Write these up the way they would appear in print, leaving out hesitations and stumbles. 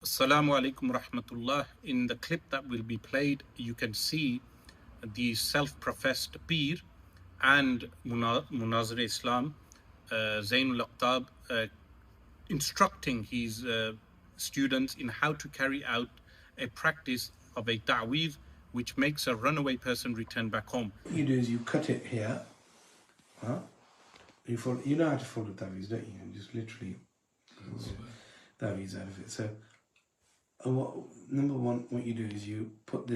Assalamu alaikum rahmatullah. In the clip that will be played, you can see the self-professed Peer and Munazir Islam, Zain Aqtab, instructing his students in how to carry out a practice of a ta'weez which makes a runaway person return back home. What you do is you cut it here. Huh? You know how to fold a ta'weez, don't you? And just literally ta'weez out of it. So, number one, what you do is you put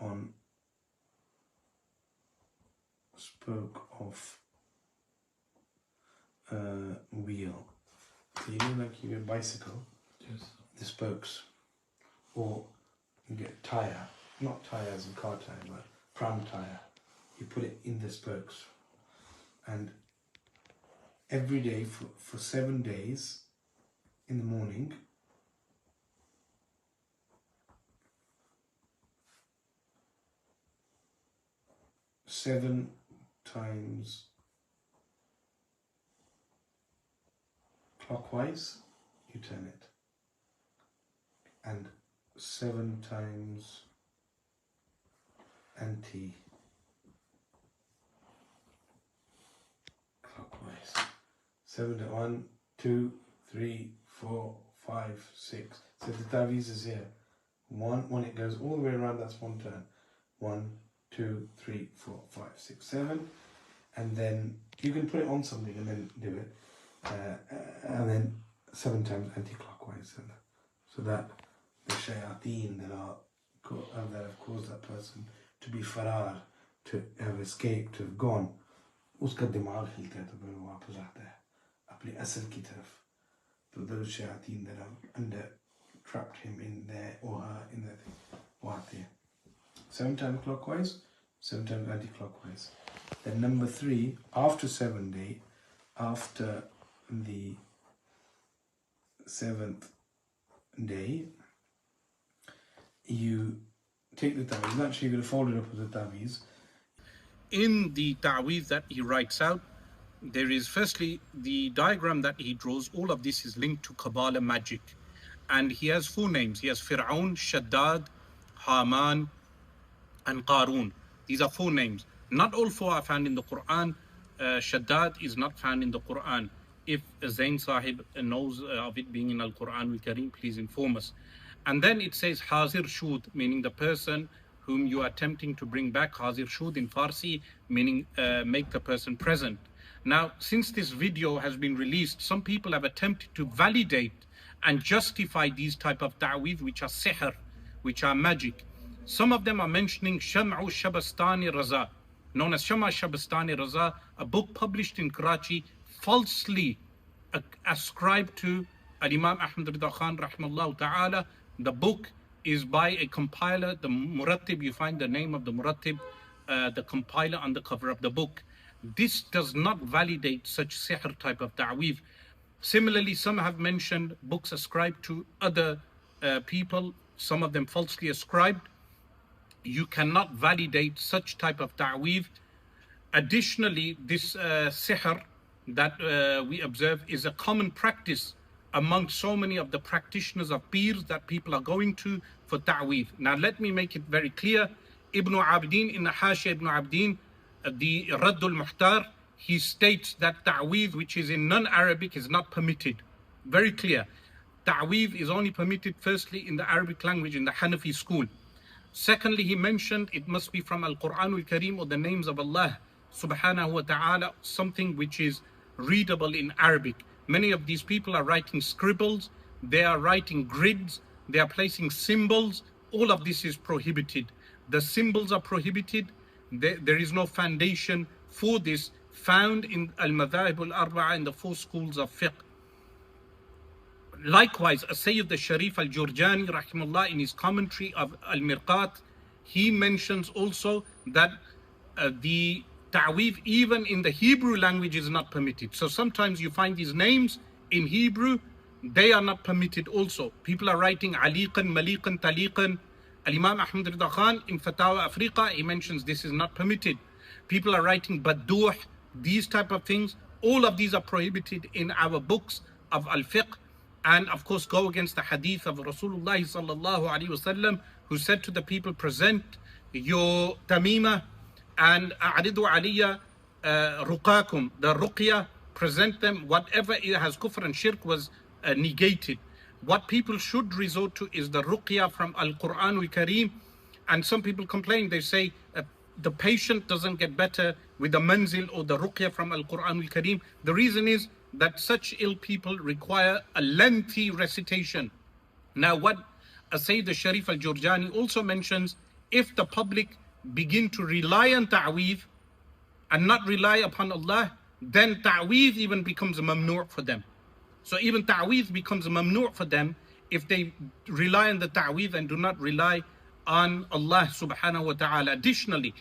on spoke of wheel. So you know, like you get a bicycle, yes. The spokes, or you get tire, not tire as in car tire, but pram tire. You put it in the spokes, and every day for 7 days in the morning, seven times clockwise, you turn it, and 7 times anti-clockwise. 7 to 1, 2, 3, 4, 5, 6. So the ta'weez is here. When it goes all the way around, that's one turn. 1, 2, 3, 4, 5, 6, 7. And then you can put it on something and then do it. And then 7 times anti-clockwise. So that the shayateen that have caused that person to be farar, to have escaped, to have gone, उसका दिमाग हिलता है तो फिर वो वापस आता है अपनी असल की तरफ. So those shayateen that have trapped him in there or her in that thing, वो आते हैं. 7 times clockwise, 7 times anti-clockwise. Then number 3, after the 7th day, you take the ta'weez. Naturally, you're going to fold it up as a ta'weez. In the ta'weez that he writes out, there is firstly the diagram that he draws. All of this is linked to Kabbalah magic. And he has 4 names. He has Fir'aun, Shaddad, Haman, and Qarun. These are 4 names. Not all 4 are found in the Quran. Shaddad is not found in the Quran. If Zain Sahib knows of it being in Al-Quran al-Kareem, please inform us. And then it says Hazir Shud, meaning the person whom you are attempting to bring back. Hazir Shud in Farsi, meaning make the person present. Now, since this video has been released, some people have attempted to validate and justify these type of ta'weez, which are sihr, which are magic. Some of them are mentioning Sham'u Shabastani Raza, known as Shama Shabastani Raza, a book published in Karachi, falsely ascribed to Imam Ahmad Rida Khan rahimahullah ta'ala. The book is by a compiler, the Murattib. You find the name of the Murattib, the compiler on the cover of the book. This does not validate such sihr type of ta'weez. Similarly, some have mentioned books ascribed to other people, some of them falsely ascribed. You cannot validate such type of ta'weez. Additionally, this sihr that we observe is a common practice among so many of the practitioners of peers that people are going to for ta'weez. Now let me make it very clear. Ibn Abdin, in the Hashia Ibn Abdin, the Raddul Muhtar, he states that ta'weez, which is in non-Arabic, is not permitted. Very clear. Ta'weez is only permitted firstly in the Arabic language, in the Hanafi school. Secondly, he mentioned it must be from Al-Quran al-Kareem or the names of Allah subhanahu wa ta'ala, something which is readable in Arabic. Many of these people are writing scribbles, they are writing grids, they are placing symbols. All of this is prohibited. The symbols are prohibited. There is no foundation for this found in Al-Madhahib al-Arba'a, in the 4 schools of fiqh. Likewise, Sayyid al-Sharif al-Jurjani rahimahullah, in his commentary of Al-Mirqat, he mentions also that the ta'weez even in the Hebrew language is not permitted. So sometimes you find these names in Hebrew, they are not permitted also. People are writing Aliqan, Maliqan, Taliqan. Al-Imam Ahmad Rida Khan in Fatawa Afriqa, he mentions this is not permitted. People are writing Badduh, these type of things. All of these are prohibited in our books of al-fiqh. and of course go against the hadith of Rasulullah sallallahu alaihi wasallam, who said to the people, present your tamima and a'ridu aliyya ruqakum, the ruqya, present them. Whatever it has kufr and shirk was negated. What people should resort to is the ruqya from Al-Quran al-Kareem. And some people complain, they say the patient doesn't get better with the manzil or the ruqya from Al-Quran al-Kareem. The reason is that such ill people require a lengthy recitation. Now, what Sayyid al-Sharif al-Jurjani also mentions, if the public begin to rely on ta'weez and not rely upon Allah, then ta'weez even becomes a mamnu' for them. So even ta'weez becomes a mamnu' for them if they rely on the ta'weez and do not rely on Allah subhanahu wa ta'ala. Additionally,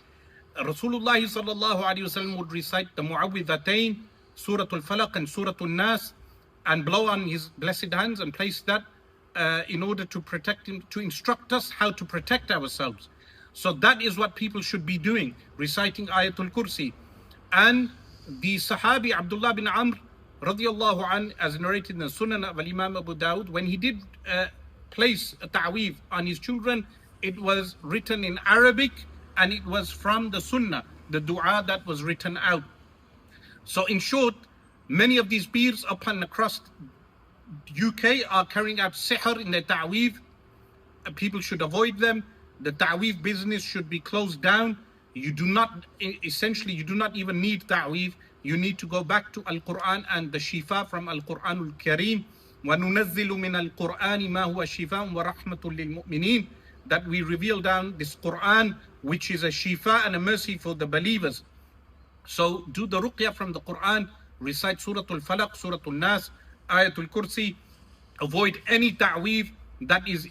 Rasulullah sallallahu alayhi wa sallam would recite the mu'awwidhatayn, Surah Al-Falaq and Surah Al-Nas, and blow on his blessed hands and place that in order to protect him, to instruct us how to protect ourselves. So that is what people should be doing, reciting Ayatul Kursi. And the Sahabi Abdullah bin Amr radiallahu an, as narrated in the Sunan of Imam Abu Dawud, when he did place a ta'weez on his children, it was written in Arabic and it was from the Sunnah, the dua that was written out. So in short, many of these peers up and across UK are carrying out sihr in their ta'weez. People should avoid them. The ta'weez business should be closed down. You do not, essentially, you do not even need ta'weez. You need to go back to Al-Quran and the shifa from Al-Quran Al-Kareem. وَنُنَزِّلُ مِنَ الْقُرْآنِ مَا هُوَ شِفَاءٌ وَرَحْمَةٌ لِلْمُؤْمِنِينَ. That we reveal down this Quran, which is a shifa and a mercy for the believers. So do the ruqya from the Quran, recite Surah Al-Falaq, Surah Al-Nas, Ayatul Kursi. Avoid any ta'weez that is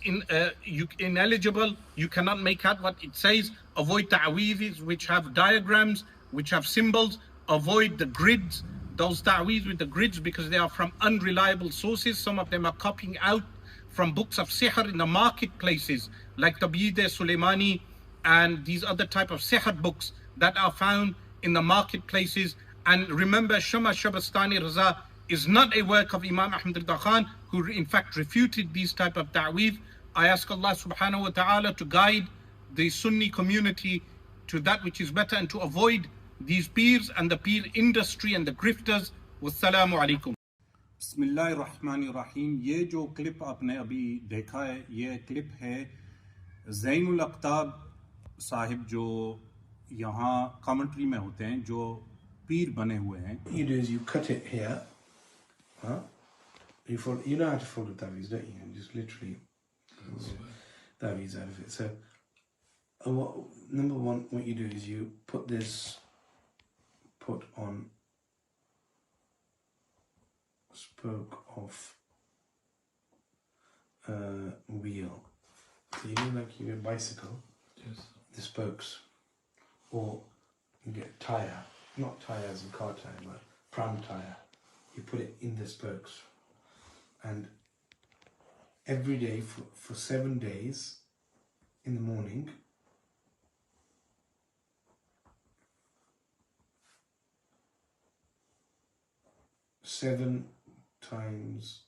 ineligible. You cannot make out what it says. Avoid ta'weezes which have diagrams, which have symbols. Avoid the grids, those ta'weez with the grids, because they are from unreliable sources. Some of them are copying out from books of sihr in the marketplaces, like Tabiyid Sulaimani and these other type of sihr books that are found in the marketplaces. And remember, Shama Shabastani Raza is not a work of Imam Ahmad Rida Khan, who in fact refuted these type of ta'weez. I ask Allah subhanahu wa ta'ala to guide the Sunni community to that which is better and to avoid these peers and the peer industry and the grifters. Wassalamu alaikum. बिस्मिल्लाहिर्रहमानिर्रहीम। ये जो clip आपने अभी देखा है, ये clip है ज़ैनुल अक़्ताब साहिब, जो यहाँ कमेंट्री में होते हैं, जो पीर बने हुए हैं. You do is you cut it here, huh? You know how to fold the taviz, don't you? And just literally taviz out of it. So number one, what you do is you put on spoke of wheel. So you know, like you get a bicycle, yes, the spokes, or you get tire, not tire as in car tire, but pram tire. You put it in the spokes, and every day for 7 days in the morning, seven times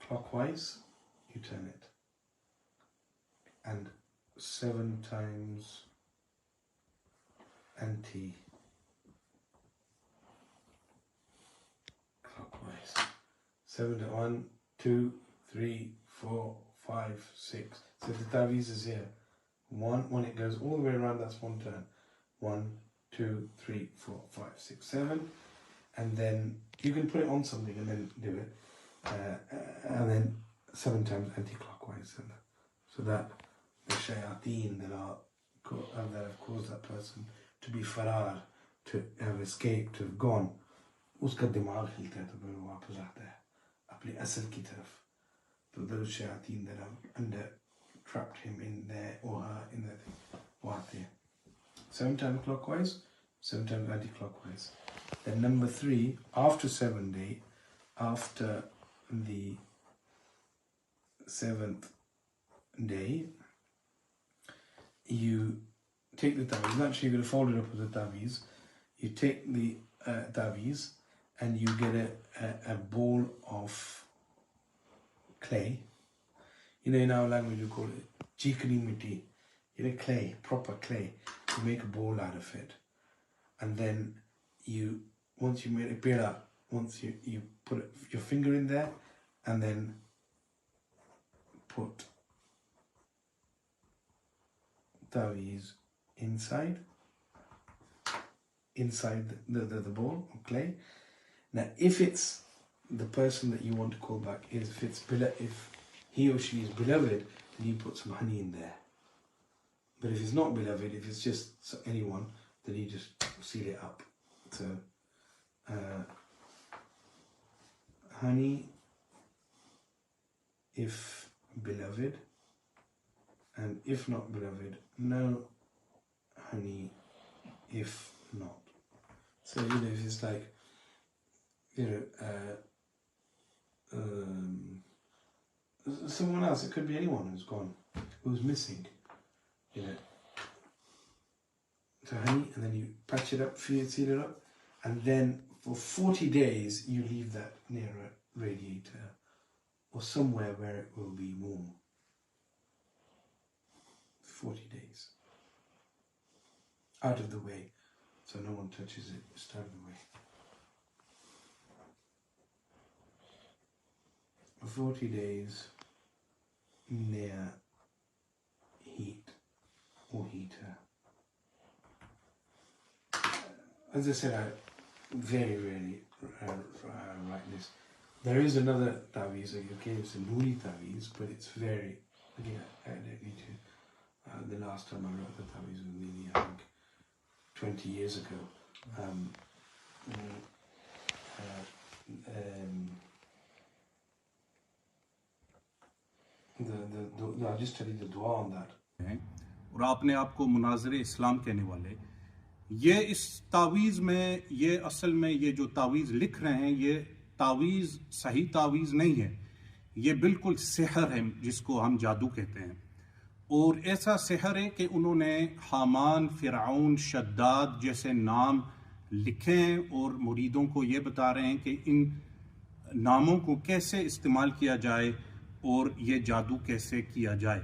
clockwise, you turn it, and 7 times anti-clockwise. 7 to 1, 2, 3, 4, 5, 6. So the taviz is here. When it goes all the way around, that's one turn. 1, 2, 3, 4, 5, 6, 7. And then you can put it on something and then do it. And then 7 times anti-clockwise. So that the shayateen that have caused that person to be farar, to have escaped, to have gone, उसका दिमाग हिलता है तो फिर वो वापस आता है अपनी असल की तरफ. So those shayateen that have trapped him in there or her in that thing, वो आते हैं. 7 times clockwise, 7 times anti-clockwise. Then number 3, after the 7th day, you take the taviz. Naturally, you're going to fold it up as a taviz. You take the taviz and you get a ball of clay. You know, in our language we call it chikni mitti. You know, clay, proper clay. You make a ball out of it, and then once you made a pira, once you put your finger in there, and then put taweez inside the ball of clay. Now, if it's the person that you want to call back, if he or she is beloved, then you put some honey in there. But if it's not beloved, if it's just anyone, then you just seal it up. So, honey if beloved, and if not beloved, no honey if not. So, if it's like, someone else, it could be anyone who's gone, who's missing, So honey, and then you patch it up, seal it up, and then for 40 days you leave that near a radiator or somewhere where it will be warm. 40 days. Out of the way, so no one touches it, it's out of the way. For 40 days near heat or heater. As I said, I very rarely write this. There is another taweez, okay, it's a Nuri taweez, but it's very, again, I don't need to. The last time I wrote the taweez was nearly, I think, 20 years ago. I'll just tell you the dua on that. اور اپنے آپ کو مناظر اسلام کہنے والے، یہ اس تعویذ میں، یہ اصل میں یہ جو تعویذ لکھ رہے ہیں، یہ تعویذ صحیح تعویذ نہیں ہے، یہ بالکل سحر ہے جس کو ہم جادو کہتے ہیں. اور ایسا سحر ہے کہ انہوں نے حامان، فرعون، شداد جیسے نام لکھے ہیں اور مریدوں کو یہ بتا رہے ہیں کہ ان ناموں کو کیسے استعمال کیا جائے اور یہ جادو کیسے کیا جائے.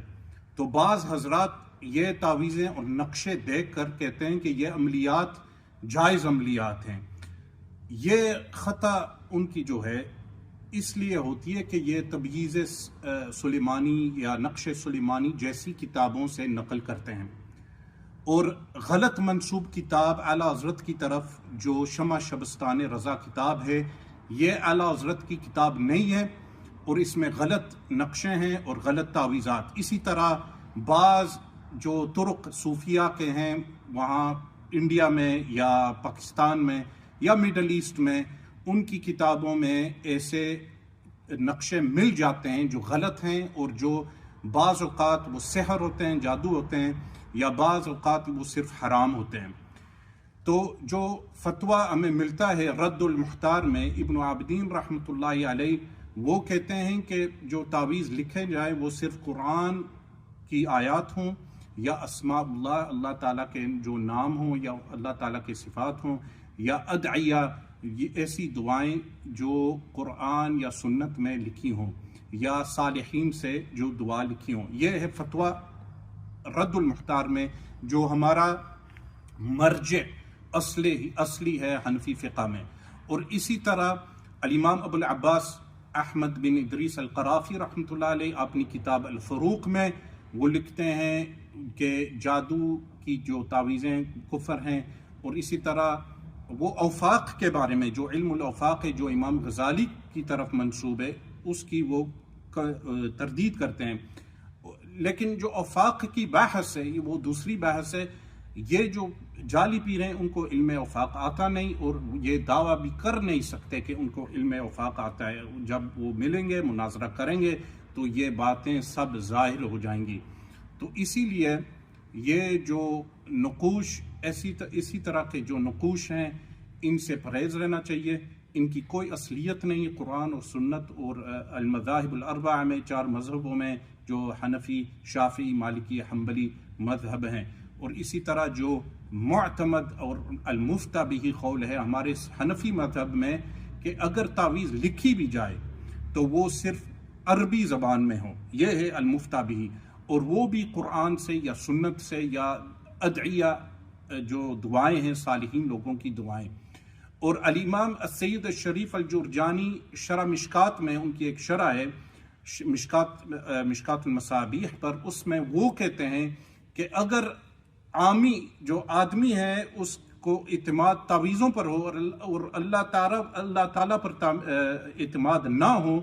تو بعض حضرات یہ تعویذیں اور نقشے دیکھ کر کہتے ہیں کہ یہ عملیات جائز عملیات ہیں. یہ خطا ان کی جو ہے اس لیے ہوتی ہے کہ یہ تبییض سلیمانی یا نقش سلیمانی جیسی کتابوں سے نقل کرتے ہیں، اور غلط منسوب کتاب اعلیٰ حضرت کی طرف جو شمع شبستان رضا کتاب ہے، یہ اعلیٰ حضرت کی کتاب نہیں ہے اور اس میں غلط نقشے ہیں اور غلط تعویذات. اسی طرح بعض جو طرق صوفیہ کے ہیں وہاں انڈیا میں یا پاکستان میں یا مڈل ایسٹ میں، ان کی کتابوں میں ایسے نقشے مل جاتے ہیں جو غلط ہیں اور جو بعض اوقات وہ سحر ہوتے ہیں، جادو ہوتے ہیں، یا بعض اوقات وہ صرف حرام ہوتے ہیں. تو جو فتویٰ ہمیں ملتا ہے رد المختار میں، ابن عابدین رحمۃ اللہ علیہ وہ کہتے ہیں کہ جو تعویذ لکھے جائیں وہ صرف قرآن کی آیات ہوں یا اسماء اللہ، اللہ تعالیٰ کے جو نام ہوں یا اللہ تعالیٰ کے صفات ہوں، یا ادعیہ، یہ ایسی دعائیں جو قرآن یا سنت میں لکھی ہوں یا صالحین سے جو دعا لکھی ہوں. یہ ہے فتویٰ رد المختار میں جو ہمارا مرجع اصلی ہے حنفی فقہ میں. اور اسی طرح الامام ابو العباس احمد بن ادریس القرافی رحمۃ اللہ علیہ اپنی کتاب الفروق میں وہ لکھتے ہیں کہ جادو کی جو تعویذیں کفر ہیں. اور اسی طرح وہ اوفاق کے بارے میں، جو علم الاوفاق ہے جو امام غزالی کی طرف منسوب ہے، اس کی وہ تردید کرتے ہیں. لیکن جو اوفاق کی بحث ہے وہ دوسری بحث ہے. یہ جو جعلی پیر ہیں ان کو علم اوفاق آتا نہیں اور یہ دعویٰ بھی کر نہیں سکتے کہ ان کو علم اوفاق آتا ہے. جب وہ ملیں گے، مناظرہ کریں گے تو یہ باتیں سب ظاہر ہو جائیں گی. تو اسی لیے یہ جو نقوش، اسی طرح کے جو نقوش ہیں، ان سے پرہیز رہنا چاہیے. ان کی کوئی اصلیت نہیں. قرآن اور سنت اور المذاہب الاربعہ میں، 4 مذہبوں میں جو حنفی، شافعی، مالکی، حنبلی مذہب ہیں، اور اسی طرح جو معتمد اور المفتى به قول ہے ہمارے حنفی مذہب میں کہ اگر تعویذ لکھی بھی جائے تو وہ صرف عربی زبان میں ہو، یہ ہے المفتہ بھی، اور وہ بھی قرآن سے یا سنت سے یا ادعیہ جو دعائیں ہیں صالحین لوگوں کی دعائیں۔ اور الامام السید الشریف الجرجانی شرح مشکات میں ان کی ایک شرح ہے مشکات المصابیح پر، اس میں وہ کہتے ہیں کہ اگر عامی جو آدمی ہے اس کو اعتماد تعویذوں پر ہو اور اللہ تعالیٰ پر اعتماد نہ ہو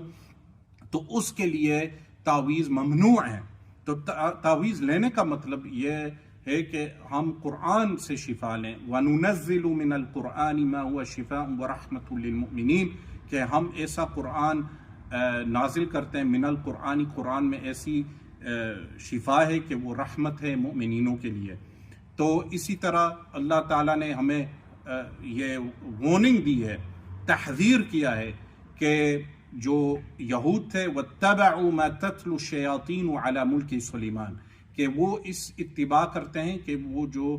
تو اس کے لیے تعویذ ممنوع ہے۔ تو تعویذ لینے کا مطلب یہ ہے کہ ہم قرآن سے شفا لیں، وَنُنَزِّلُ مِنَ الْقُرْآنِ مَا هُوَ شِفَاءٌ وَرَحْمَةٌ لِلْمُؤْمِنِينَ، کہ ہم ایسا قرآن نازل کرتے ہیں من القرآن، قرآن میں ایسی شفا ہے کہ وہ رحمت ہے مومنینوں کے لیے۔ تو اسی طرح اللہ تعالیٰ نے ہمیں یہ وارننگ دی ہے، تحذیر کیا ہے کہ جو یہود تھے وَاتَّبَعُوا مَا تَتْلُو الشَّيَاطِينُ عَلَى مُلْكِ سُلَيْمَانَ، کہ وہ اس اتباع کرتے ہیں کہ وہ جو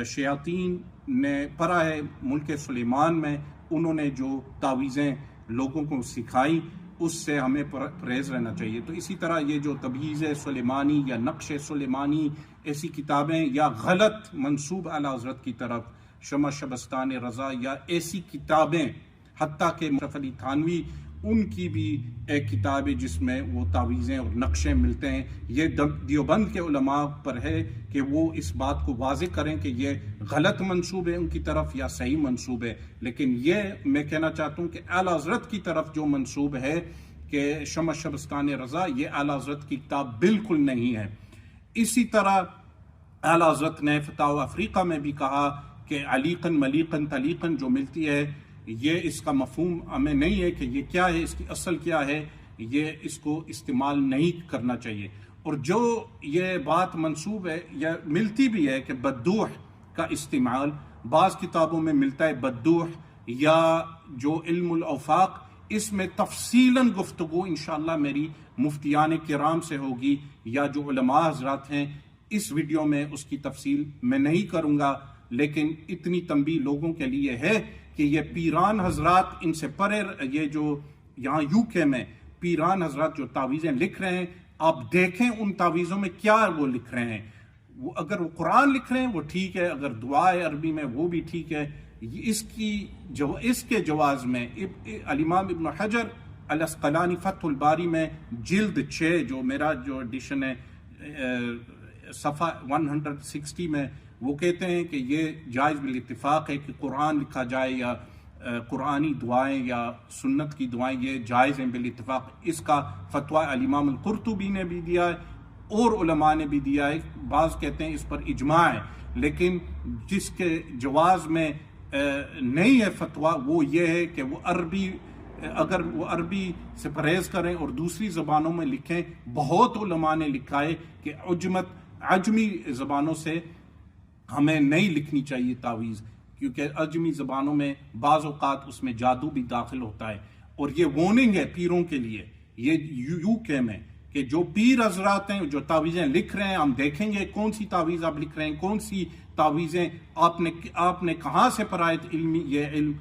شیاطین نے پڑھا ہے ملک سلیمان میں، انہوں نے جو تعویذیں لوگوں کو سکھائی اس سے ہمیں پرہیز رہنا چاہیے۔ تو اسی طرح یہ جو تبییض سلیمانی یا نقش سلیمانی ایسی کتابیں یا غلط منسوب اعلی حضرت کی طرف شمع شبستان رضا یا ایسی کتابیں، حتیٰ کہ مشرف علی تھانوی ان کی بھی ایک کتاب ہے جس میں وہ تعویذیں اور نقشے ملتے ہیں، یہ دیوبند کے علماء پر ہے کہ وہ اس بات کو واضح کریں کہ یہ غلط منسوب ہے ان کی طرف یا صحیح منسوب ہے۔ لیکن یہ میں کہنا چاہتا ہوں کہ اعلی حضرت کی طرف جو منسوب ہے کہ شمع شبستان رضا، یہ اعلی حضرت کی کتاب بالکل نہیں ہے۔ اسی طرح اعلی حضرت نے فتاوی افریقہ میں بھی کہا کہ علیقن ملیقن تلیقن جو ملتی ہے، یہ اس کا مفہوم ہمیں نہیں ہے کہ یہ کیا ہے، اس کی اصل کیا ہے، یہ اس کو استعمال نہیں کرنا چاہیے۔ اور جو یہ بات منسوب ہے یا ملتی بھی ہے کہ بدوح کا استعمال بعض کتابوں میں ملتا ہے، بدوح یا جو علم الافاق، اس میں تفصیلاً گفتگو انشاءاللہ میری مفتیان کرام سے ہوگی یا جو علماء حضرات ہیں، اس ویڈیو میں اس کی تفصیل میں نہیں کروں گا، لیکن اتنی تنبیہ لوگوں کے لیے ہے کہ یہ پیران حضرات ان سے پرے، یہ جو یہاں UK میں پیران حضرات جو تعویذیں لکھ رہے ہیں، آپ دیکھیں ان تعویذوں میں کیا وہ لکھ رہے ہیں۔ وہ اگر وہ قرآن لکھ رہے ہیں وہ ٹھیک ہے، اگر دعا ہے عربی میں وہ بھی ٹھیک ہے۔ اس کے جواز میں الامام ابن حجر الاسقلانی فتح الباری میں جلد 6 جو میرا جو ایڈیشن ہے صفحہ 160 میں، وہ کہتے ہیں کہ یہ جائز بالاتفاق ہے کہ قرآن لکھا جائے یا قرآنی دعائیں یا سنت کی دعائیں، یہ جائز ہیں بالاتفاق۔ اس کا فتویٰ الامام القرطبی نے بھی دیا ہے اور علماء نے بھی دیا ہے، بعض کہتے ہیں اس پر اجماع ہے، لیکن جس کے جواز میں نہیں ہے فتویٰ وہ یہ ہے کہ وہ اگر وہ عربی سے پرہیز کریں اور دوسری زبانوں میں لکھیں۔ بہت علماء نے لکھا ہے کہ عجمی زبانوں سے ہمیں نہیں لکھنی چاہیے تعویذ، کیونکہ عجمی زبانوں میں بعض اوقات اس میں جادو بھی داخل ہوتا ہے۔ اور یہ وارننگ ہے پیروں کے لیے، یہ UK میں، کہ جو پیر حضرات ہیں جو تعویذیں لکھ رہے ہیں، ہم دیکھیں گے کون سی تعویذ آپ لکھ رہے ہیں، کون سی تعویذیں آپ نے کہاں سے پڑھا ہے یہ علم۔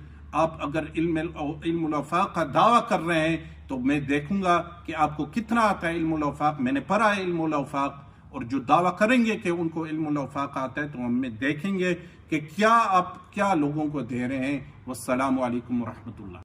آپ اگر علم الافاق کا دعویٰ کر رہے ہیں تو میں دیکھوں گا کہ آپ کو کتنا آتا ہے علم الافاق۔ میں نے پڑھا ہے علم الافاق، اور جو دعویٰ کریں گے کہ ان کو علم الافاق آتا ہے تو ہم میں دیکھیں گے کہ کیا آپ کیا لوگوں کو دے رہے ہیں۔ والسلام علیکم ورحمۃ اللہ۔